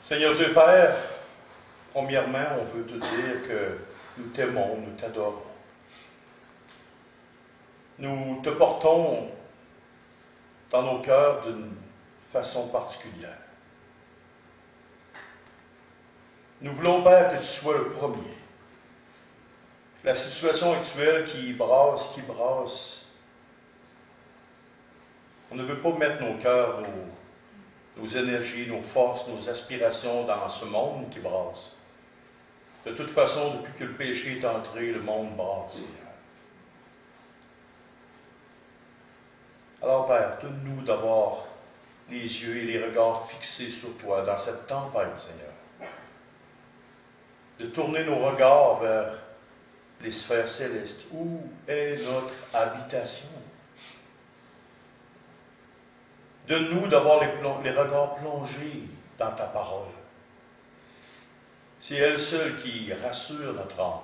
Seigneur Dieu Père, premièrement, on veut te dire que nous t'aimons, nous t'adorons. Nous te portons dans nos cœurs d'une façon particulière. Nous voulons, Père, que tu sois le premier. La situation actuelle qui brasse, on ne veut pas mettre nos cœurs, nos énergies, nos forces, nos aspirations dans ce monde qui brasse. De toute façon, depuis que le péché est entré, le monde brasse, Seigneur. Alors, Père, donne-nous d'avoir les yeux et les regards fixés sur toi dans cette tempête, Seigneur. De tourner nos regards vers les sphères célestes. Où est notre habitation? Donne-nous d'avoir les regards plongés dans ta parole. C'est elle seule qui rassure notre âme.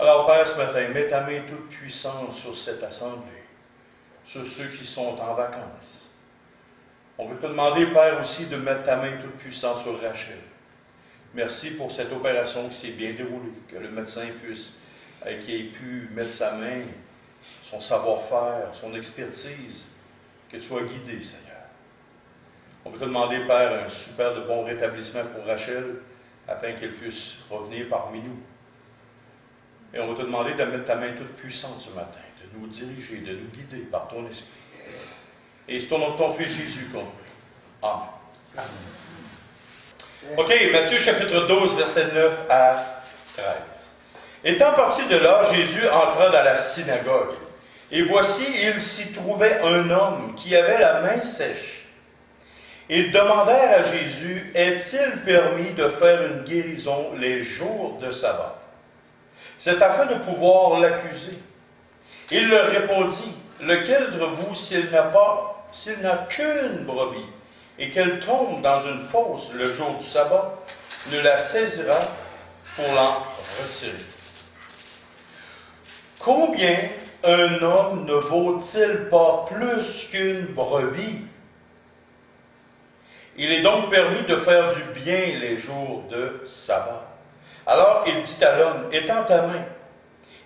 Alors, Père, ce matin, mets ta main toute puissante sur cette assemblée, sur ceux qui sont en vacances. On veut te demander, Père, aussi de mettre ta main toute puissante sur Rachel. Merci pour cette opération qui s'est bien déroulée, que le médecin qui ait pu mettre sa main, son savoir-faire, son expertise, que tu sois guidé, Seigneur. On veut te demander, Père, un super de bon rétablissement pour Rachel, afin qu'elle puisse revenir parmi nous. Et on va te demander de mettre ta main toute puissante ce matin, de nous diriger, de nous guider par ton esprit. Et c'est au nom de ton Fils Jésus qu'on prie. Amen. OK, Matthieu chapitre 12, versets 9 à 13. Étant parti de là, Jésus entra dans la synagogue. Et voici, il s'y trouvait un homme qui avait la main sèche. Ils demandèrent à Jésus, est-il permis de faire une guérison les jours de sabbat? C'est afin de pouvoir l'accuser. Il leur répondit, lequel de vous, s'il n'a qu'une brebis, et qu'elle tombe dans une fosse le jour du sabbat, ne la saisira pour l'en retirer? Combien un homme ne vaut-il pas plus qu'une brebis? Il est donc permis de faire du bien les jours de sabbat. Alors il dit à l'homme, étends ta main.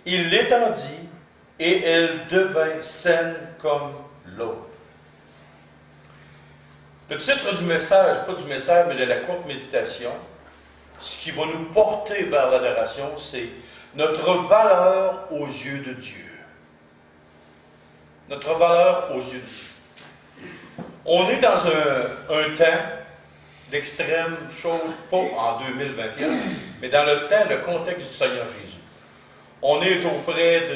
Il l'étendit, et elle devint saine comme l'autre. Le titre du message, pas du message, mais de la courte méditation, ce qui va nous porter vers l'adoration, c'est notre valeur aux yeux de Dieu. Notre valeur aux yeux de Dieu. On est dans un temps d'extrême chose, pas en 2021, mais dans le temps, le contexte du Seigneur Jésus. On est auprès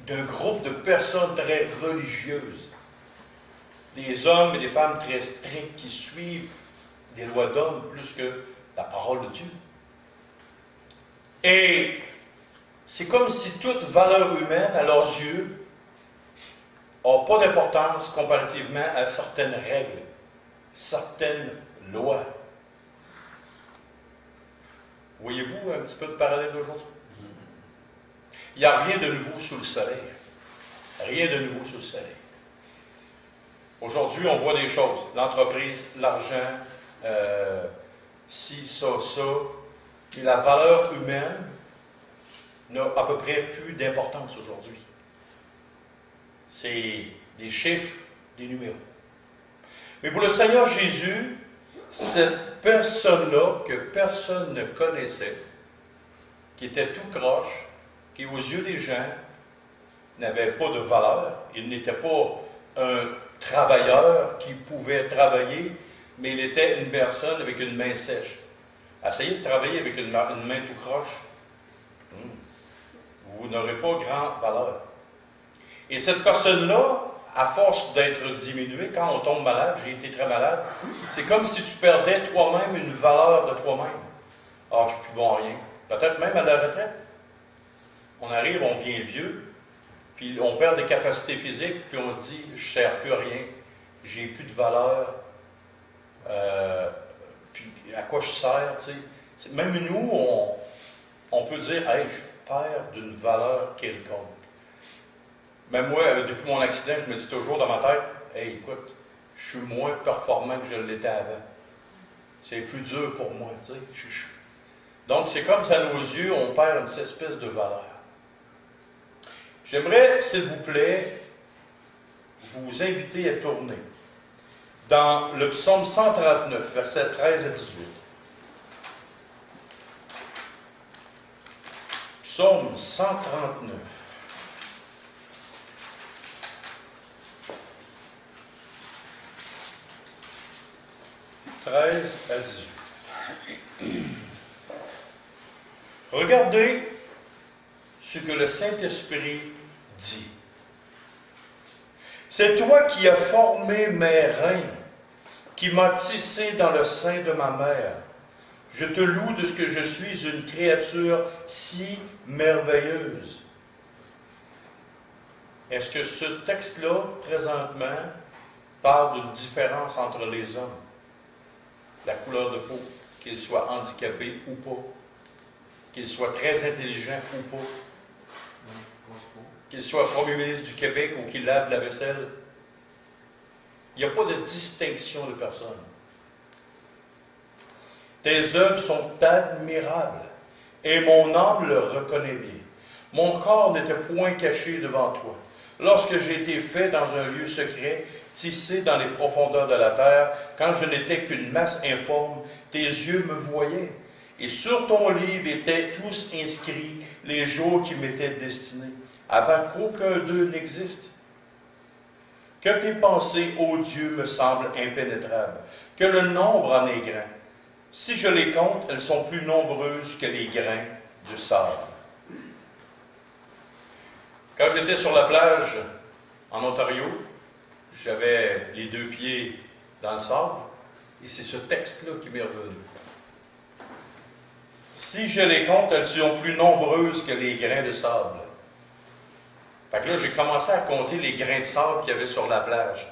d'un groupe de personnes très religieuses. Des hommes et des femmes très stricts qui suivent des lois d'hommes plus que la parole de Dieu. Et c'est comme si toute valeur humaine, à leurs yeux, n'a pas d'importance comparativement à certaines règles, certaines lois. Voyez-vous un petit peu de parallèle d'aujourd'hui? Il n'y a rien de nouveau sous le soleil. Rien de nouveau sous le soleil. Aujourd'hui, on voit des choses. L'entreprise, l'argent, ci, ça. Mais la valeur humaine n'a à peu près plus d'importance aujourd'hui. C'est des chiffres, des numéros. Mais pour le Seigneur Jésus, cette personne-là que personne ne connaissait, qui était tout croche, qui aux yeux des gens n'avait pas de valeur, il n'était pas un travailleur qui pouvait travailler, mais il était une personne avec une main sèche. Essayez de travailler avec une main tout croche. Vous n'aurez pas grande valeur. Et cette personne-là, à force d'être diminuée, quand on tombe malade, j'ai été très malade, c'est comme si tu perdais toi-même une valeur de toi-même. Ah, je ne suis plus bon à rien. Peut-être même à la retraite. On arrive, on devient vieux, puis on perd des capacités physiques, puis on se dit, je ne sers plus à rien, j'ai plus de valeur, puis à quoi je sers, tu sais. Même nous, on peut dire, hey, je perds d'une valeur quelconque. Même moi, depuis mon accident, je me dis toujours dans ma tête, hey, écoute, je suis moins performant que je l'étais avant. C'est plus dur pour moi, tu sais. Donc, c'est comme ça, à nos yeux, on perd une espèce de valeur. J'aimerais, s'il vous plaît, vous inviter à tourner dans le psaume 139, versets 13 à 18. Psaume 139. « 13 à 18. Regardez ce que le Saint-Esprit dit. C'est toi qui as formé mes reins, qui m'as tissé dans le sein de ma mère. Je te loue de ce que je suis une créature si merveilleuse. » Est-ce que ce texte-là, présentement, parle d'une différence entre les hommes? La couleur de peau, qu'ils soient handicapés ou pas, qu'ils soient très intelligents ou pas, qu'ils soient premier ministre du Québec ou qu'ils lavent la vaisselle. Il n'y a pas de distinction de personne. Tes œuvres sont admirables, et mon âme le reconnaît bien. Mon corps n'était point caché devant toi. Lorsque j'ai été fait dans un lieu secret, tissé dans les profondeurs de la terre, quand je n'étais qu'une masse informe, tes yeux me voyaient. Et sur ton livre étaient tous inscrits les jours qui m'étaient destinés, avant qu'aucun d'eux n'existe. Que tes pensées, ô Dieu, me semblent impénétrables, que le nombre en est grand. Si je les compte, elles sont plus nombreuses que les grains de sable. Quand j'étais sur la plage en Ontario, j'avais les 2 pieds dans le sable, et c'est ce texte-là qui m'est revenu. Si je les compte, elles sont plus nombreuses que les grains de sable. Fait que là, j'ai commencé à compter les grains de sable qu'il y avait sur la plage.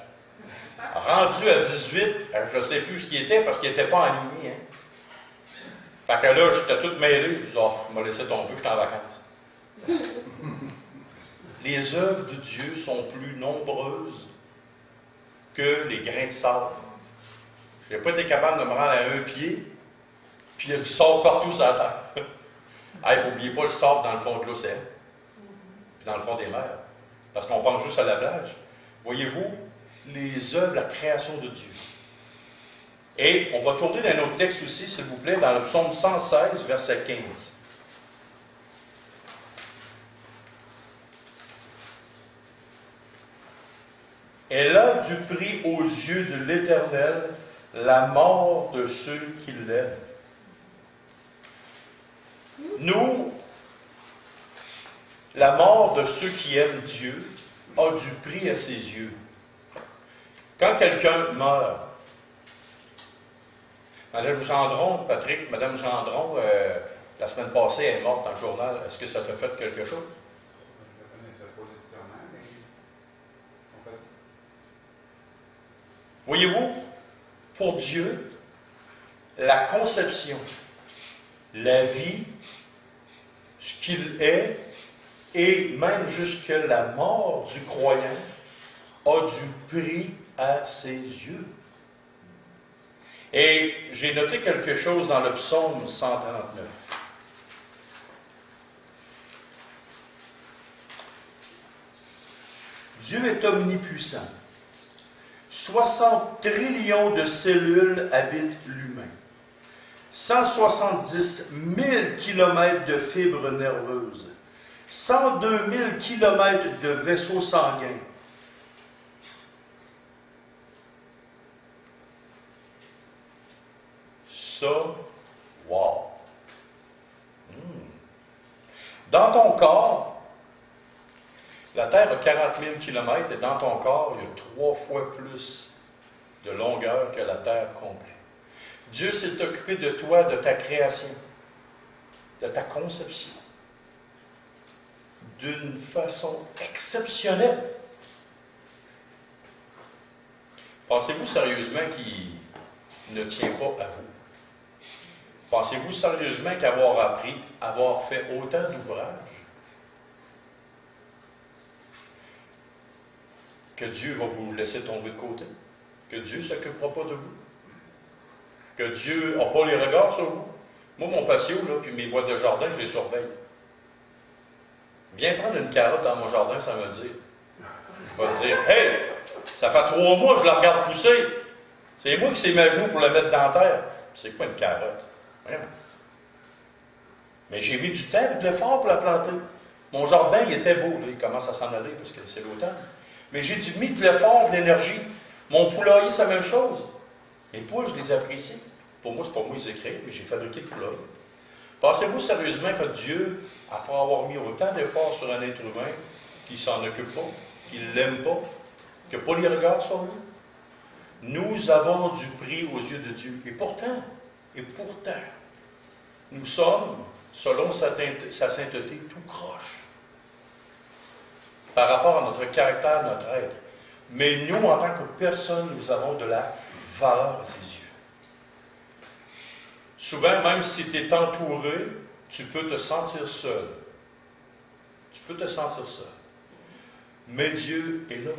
Rendu à 18, je ne sais plus ce qui était parce qu'il n'était pas aligné. Fait que là, j'étais tout mêlé. Je dis, oh, je m'ai laissé tomber, j'étais en vacances. Les œuvres de Dieu sont plus nombreuses que les grains de sable. Je n'ai pas été capable de me rendre à 1 pied, puis il y a du sable partout sur la terre. Hey, n'oubliez pas le sable dans le fond de l'océan, puis dans le fond des mers, parce qu'on pense juste à la plage. Voyez-vous, les œuvres, la création de Dieu. Et on va tourner dans un autre texte aussi, s'il vous plaît, dans le psaume 116, verset 15. Elle a du prix aux yeux de l'Éternel la mort de ceux qui l'aiment. Nous, la mort de ceux qui aiment Dieu a du prix à ses yeux. Quand quelqu'un meurt, Madame Gendron, Patrick, Madame Gendron, la semaine passée, elle est morte dans le journal. Est-ce que ça t'a fait quelque chose? Je ne connaissais pas nécessairement, mais on fait. Voyez-vous, pour Dieu, la conception, la vie, ce qu'il est, et même jusque la mort du croyant, a du prix à ses yeux. Et j'ai noté quelque chose dans le psaume 139. Dieu est omnipuissant. 60 trillions de cellules habitent l'humain. 170 000 kilomètres de fibres nerveuses. 102 000 kilomètres de vaisseaux sanguins. Ça, wow! Dans ton corps, la Terre a 40 000 kilomètres et dans ton corps, il y a 3 fois plus de longueur que la Terre complète. Dieu s'est occupé de toi, de ta création, de ta conception, d'une façon exceptionnelle. Pensez-vous sérieusement qu'il ne tient pas à vous? Pensez-vous sérieusement qu'avoir appris, avoir fait autant d'ouvrages, que Dieu va vous laisser tomber de côté? que Dieu ne s'occupera pas de vous? Que Dieu n'a pas les regards sur vous? Moi, mon patio, là, puis mes boîtes de jardin, je les surveille. Viens prendre une carotte dans mon jardin sans me le dire. Je vais te dire, hey, ça fait 3 mois que je la regarde pousser. C'est moi qui sais mes genoux pour la mettre dans la terre. C'est quoi une carotte? Voyons. Mais j'ai mis du temps et de l'effort pour la planter. Mon jardin, il était beau, là, il commence à s'en aller parce que c'est l'automne. Mais j'ai mis de l'effort, de l'énergie. Mon poulailler, c'est la même chose. Les poules, je les apprécie. Pour moi, c'est pas moi qui les ai créés, mais j'ai fabriqué le poulailler. Pensez-vous sérieusement que Dieu, après avoir mis autant d'efforts sur un être humain, qu'il ne s'en occupe pas, qu'il ne l'aime pas, qu'il n'a pas les regards sur lui? Nous avons du prix aux yeux de Dieu. Et pourtant, nous sommes, selon sa sainteté, tout croche par rapport à notre caractère, notre être. Mais nous, en tant que personne, nous avons de la valeur à ses yeux. Souvent, même si tu es entouré, tu peux te sentir seul. Tu peux te sentir seul. Mais Dieu est là.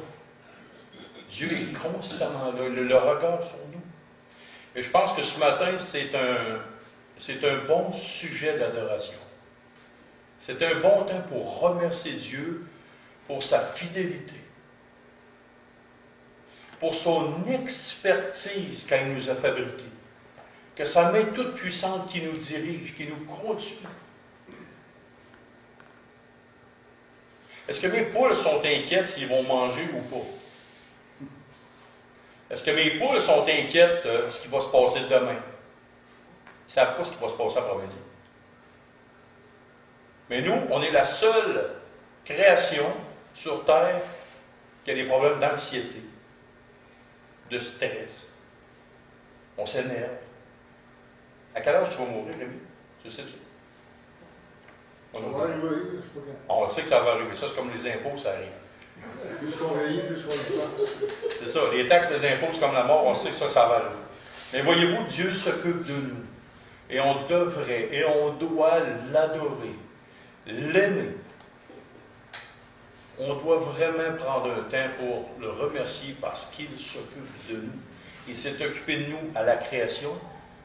Dieu est constamment là. Le regard sur nous. Et je pense que ce matin, c'est un bon sujet d'adoration. C'est un bon temps pour remercier Dieu pour sa fidélité, pour son expertise quand il nous a fabriqués, que sa main toute puissante qui nous dirige, qui nous conduit. Est-ce que mes poules sont inquiètes s'ils vont manger ou pas? Est-ce que mes poules sont inquiètes de ce qui va se passer demain? Ils ne savent pas ce qui va se passer après-midi. Mais nous, on est la seule création sur Terre qui a des problèmes d'anxiété, de stress. On s'énerve. À quel âge tu vas mourir, Rémi? Tu sais-tu? On sait que ça va arriver. Ça, c'est comme les impôts, ça arrive. Plus qu'on vieillit, plus on est taxe. C'est ça. Les taxes, les impôts, c'est comme la mort. On sait que ça va arriver. Mais voyez-vous, Dieu s'occupe de nous. Et on devrait, et on doit l'adorer, l'aimer. On doit vraiment prendre un temps pour le remercier parce qu'il s'occupe de nous. Il s'est occupé de nous à la création.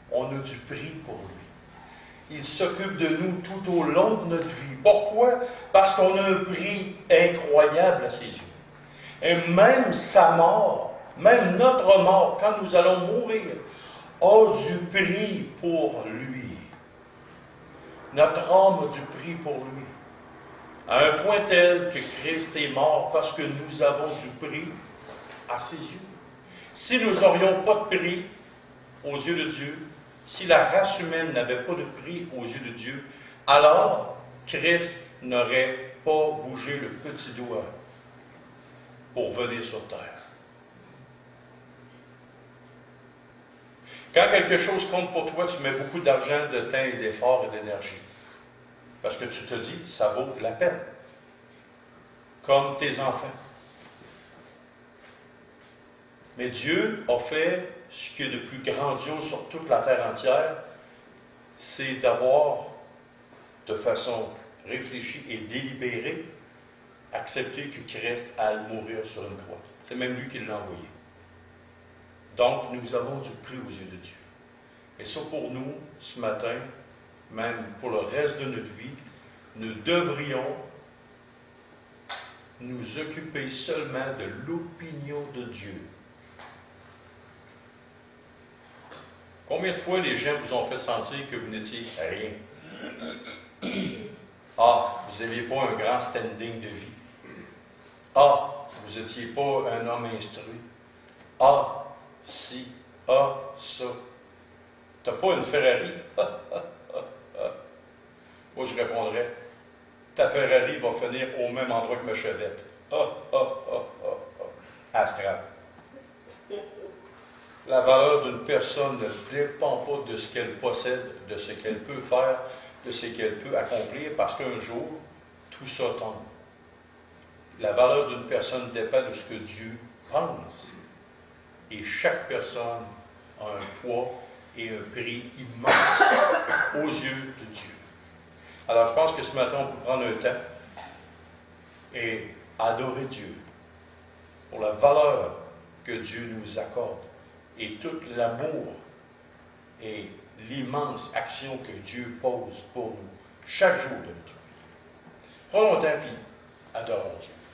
On a du prix pour lui. Il s'occupe de nous tout au long de notre vie. Pourquoi? Parce qu'on a un prix incroyable à ses yeux. Et même sa mort, même notre mort, quand nous allons mourir, a du prix pour lui. Notre âme a du prix pour lui. À un point tel que Christ est mort parce que nous avons du prix à ses yeux. Si nous n'aurions pas de prix aux yeux de Dieu, si la race humaine n'avait pas de prix aux yeux de Dieu, alors Christ n'aurait pas bougé le petit doigt pour venir sur terre. Quand quelque chose compte pour toi, tu mets beaucoup d'argent, de temps et d'effort et d'énergie. Parce que tu te dis, ça vaut la peine. Comme tes enfants. Mais Dieu a fait ce qu'il y a de plus grandiose sur toute la terre entière, c'est d'avoir, de façon réfléchie et délibérée, accepté que Christ aille mourir sur une croix. C'est même lui qui l'a envoyé. Donc, nous avons du prix aux yeux de Dieu. Et ça, pour nous, ce matin, même pour le reste de notre vie, nous devrions nous occuper seulement de l'opinion de Dieu. Combien de fois les gens vous ont fait sentir que vous n'étiez rien? Ah, vous n'aviez pas un grand standing de vie. Ah, vous n'étiez pas un homme instruit. Ah, si, ah, ça. Tu n'as pas une Ferrari? Moi, je répondrais, ta Ferrari va finir au même endroit que ma Chevette. À scrap. La valeur d'une personne ne dépend pas de ce qu'elle possède, de ce qu'elle peut faire, de ce qu'elle peut accomplir, parce qu'un jour, tout ça tombe. La valeur d'une personne dépend de ce que Dieu pense. Et chaque personne a un poids et un prix immense aux yeux de Dieu. Alors, je pense que ce matin, on peut prendre un temps et adorer Dieu pour la valeur que Dieu nous accorde et tout l'amour et l'immense action que Dieu pose pour nous chaque jour de notre vie. Prenons un temps et adorons Dieu.